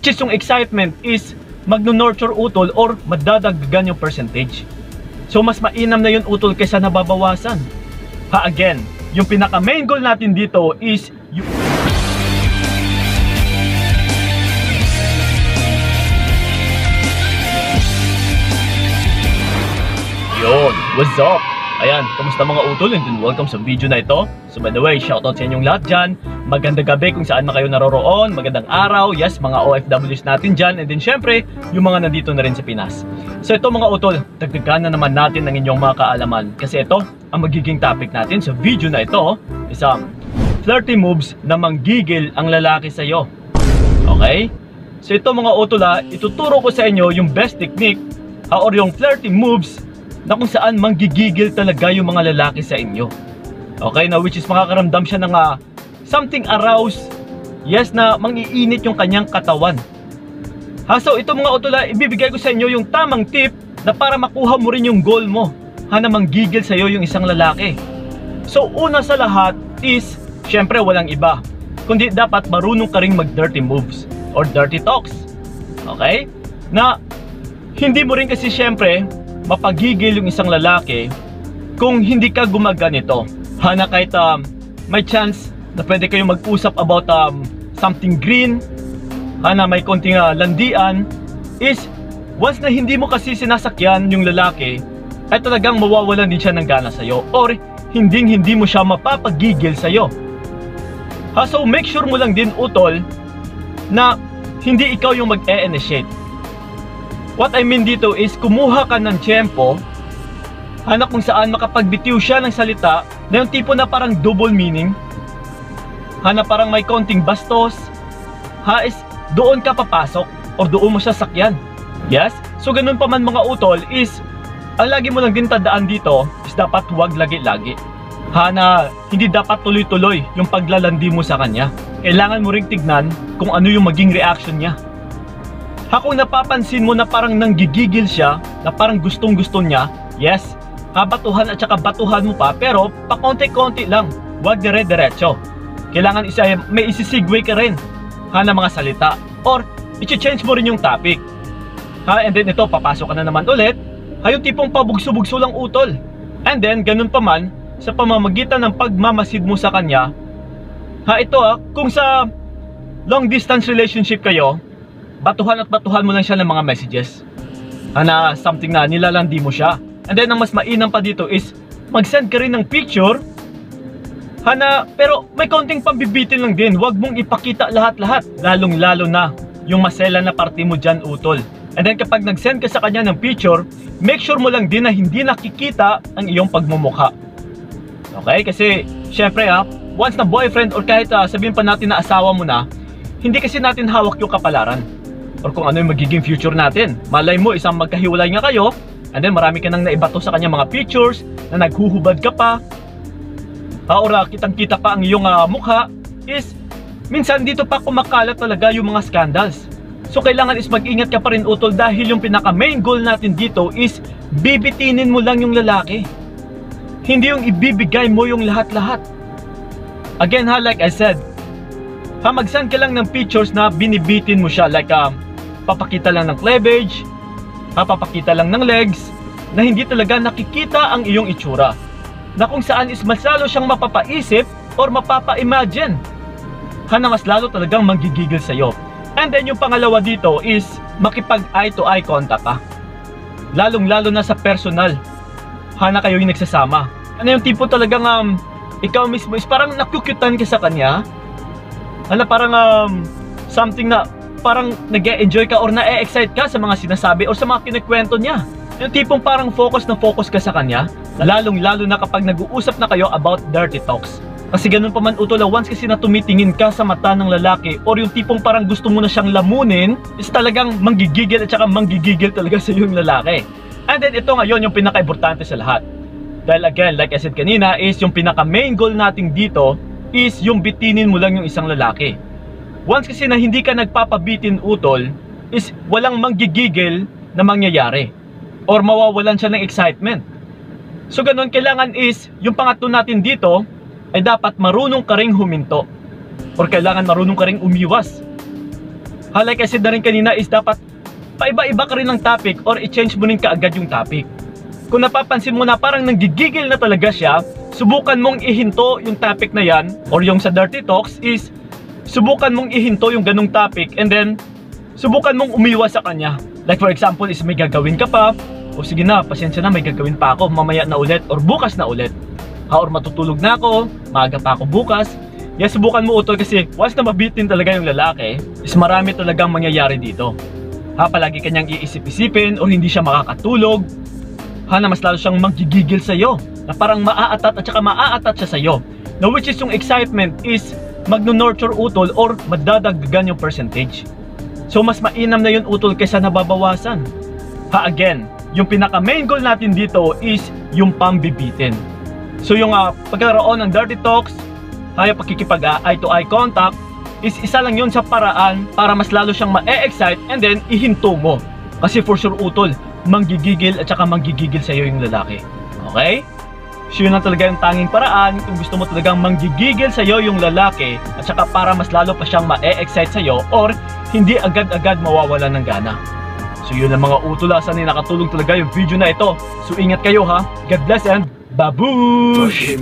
which is yung excitement is magno-nurture utol or madadagdagan yung percentage. So mas mainam na yun utol kaysa nababawasan. Again, yung pinaka main goal natin dito is yung what's up? Ayan, kamusta mga utol, and then welcome sa video na ito. So by the way, shoutout sa inyong lahat dyan. Magandang gabi kung saan na kayo naroroon. Magandang araw, yes, mga OFWs natin dyan. And then syempre, yung mga nandito na rin sa Pinas. So ito mga utol, dagdagan na naman natin ng inyong mga kaalaman. Kasi ito, ang magiging topic natin sa video na ito is 30 moves na manggigil ang lalaki sa'yo. Okay? So ito mga utol ituturo ko sa inyo yung best technique or yung 30 moves na kung saan manggigigil talaga yung mga lalaki sa inyo. Okay, na which is makakaramdam siya ng something aroused. Yes, na mangiinit yung kanyang katawan. So ito mga utol, ibibigay ko sa inyo yung tamang tip na para makuha mo rin yung goal mo. Na manggigil sa'yo yung isang lalaki. So una sa lahat is, syempre walang iba, kundi dapat marunong ka rin mag dirty moves or dirty talks. Okay? Na hindi mo rin kasi syempre mapagigil yung isang lalaki kung hindi ka gumaganito. Na kahit may chance na pwede kayong mag-usap about something green, na may konting landian, is once na hindi mo kasi sinasakyan yung lalaki, ay talagang mawawalan din siya ng gana sa'yo or hindi mo siya mapapagigil sa'yo. So make sure mo lang din utol na hindi ikaw yung mag-e-initiate. What I mean dito is kumuha ka ng tiyempo na kung saan makapagbitiw siya ng salita na yung tipo na parang double meaning, na parang may konting bastos, is doon ka papasok or doon mo siya sakyan. Yes? So ganun pa man mga utol is ang lagi mo lang din tandaan dito is dapat huwag lagi-lagi. Na hindi dapat tuloy-tuloy yung paglalandi mo sa kanya. Kailangan mo ring tignan kung ano yung maging reaction niya. Kung napapansin mo na parang nanggigigil siya, na parang gustong-gusto niya, yes, batuhan at saka batuhan mo pa, pero pakonti-konti lang, huwag dire-diretso. Kailangan may isisigway ka rin na mga salita or i-change mo rin yung topic. And then ito, papasok ka na naman ulit, yung tipong pabugso-bugso lang utol. And then, ganun pa man, sa pamamagitan ng pagmamasid mo sa kanya, ito kung sa long distance relationship kayo, batuhan at batuhan mo lang siya ng mga messages na something na nilalandi mo siya. And then ang mas mainam pa dito is mag-send ka rin ng picture pero may konting pambibitin lang din. Huwag mong ipakita lahat-lahat, lalong-lalo na yung masela na parte mo dyan utol. And then kapag nag-send ka sa kanya ng picture, make sure mo lang din na hindi nakikita ang iyong pagmumukha. Okay? Kasi syempre once na boyfriend or kahit sabihin pa natin na asawa mo na, hindi kasi natin hawak yung kapalaran or kung ano yung magiging future natin. Malay mo, isang magkahiwalay nga kayo, and then marami ka nang naibato sa kanya mga pictures na naghuhubad ka pa, or kitang-kita pa ang iyong mukha, is minsan dito pa kumakalat talaga yung mga scandals. So kailangan is mag-ingat ka pa rin utol dahil yung pinaka main goal natin dito is bibitinin mo lang yung lalaki. Hindi yung ibibigay mo yung lahat-lahat. Again like I said, mag-send ka lang ng pictures na binibitin mo siya, like papakita lang ng cleavage, papakita lang ng legs, na hindi talaga nakikita ang iyong itsura, na kung saan is mas lalo siyang mapapaisip or mapapa-imagine, na mas lalo talagang manggigigil sa'yo. And then yung pangalawa dito is makipag eye to eye contact ka, lalong-lalo na sa personal, na kayo yung nagsasama. Yung tipo talagang ikaw mismo is parang nakukutan ka sa kanya, parang something na parang nag-e-enjoy ka or na-e-excite ka sa mga sinasabi or sa mga kinikwento niya. Yung tipong parang focus na focus ka sa kanya, lalong-lalo na kapag nag-uusap na kayo about dirty talks. Kasi ganun pa man utol, once kasi na tumitingin ka sa mata ng lalaki or yung tipong parang gusto mo na siyang lamunin, is talagang manggigigil at saka manggigigil talaga sa yung lalaki. And then ito ngayon yung pinaka-importante sa lahat. Dahil again, like I said kanina, is yung pinaka-main goal natin dito is yung bitinin mo lang yung isang lalaki. Once kasi na hindi ka nagpapabitin utol, is walang manggigigil na mangyayari or mawawalan siya ng excitement. So ganun, kailangan is yung pangatlo natin dito ay dapat marunong ka ring huminto or kailangan marunong ka ring umiwas. Like I said na rin kanina is dapat paiba-iba ka rin ng topic or i-change mo rin kaagad yung topic. Kung napapansin mo na parang nanggigigil na talaga siya, subukan mong ihinto yung topic na yan or yung sa dirty talks is subukan mong ihinto yung ganung topic and then subukan mong umiwas sa kanya. Like for example is may gagawin ka pa, o sige na, pasensya na, may gagawin pa ako, mamaya na ulit or bukas na ulit. Or matutulog na ako, maaga pa ako bukas. Yan, subukan mo utol kasi once na mabitin talaga yung lalaki, is marami talagang mangyayari dito. Palagi kanyang iisip-isipin or hindi siya makakatulog. Na mas lalo siyang magigigil sa'yo. Na parang maaatat at saka maaatat siya sa'yo. Na which is yung excitement is magno-nurture utol or madadagdagan yung percentage. So mas mainam na yun utol kaysa nababawasan. Again, yung pinaka main goal natin dito is yung pambibitin. So yung pagkaroon ng dirty talks, yung pakikipag eye to eye contact is isa lang yun sa paraan para mas lalo siyang ma-excite and then ihinto mo. Kasi for sure utol, manggigigil at saka manggigigil sa'yo yung lalaki. Okay? So yun lang talaga yung tanging paraan kung gusto mo talagang manggigigil sa'yo yung lalaki at saka para mas lalo pa siyang ma-excite sa'yo or hindi agad-agad mawawala ng gana. So yun ang mga utulasan na nakatulong talaga yung video na ito. So ingat kayo ha. God bless and babush!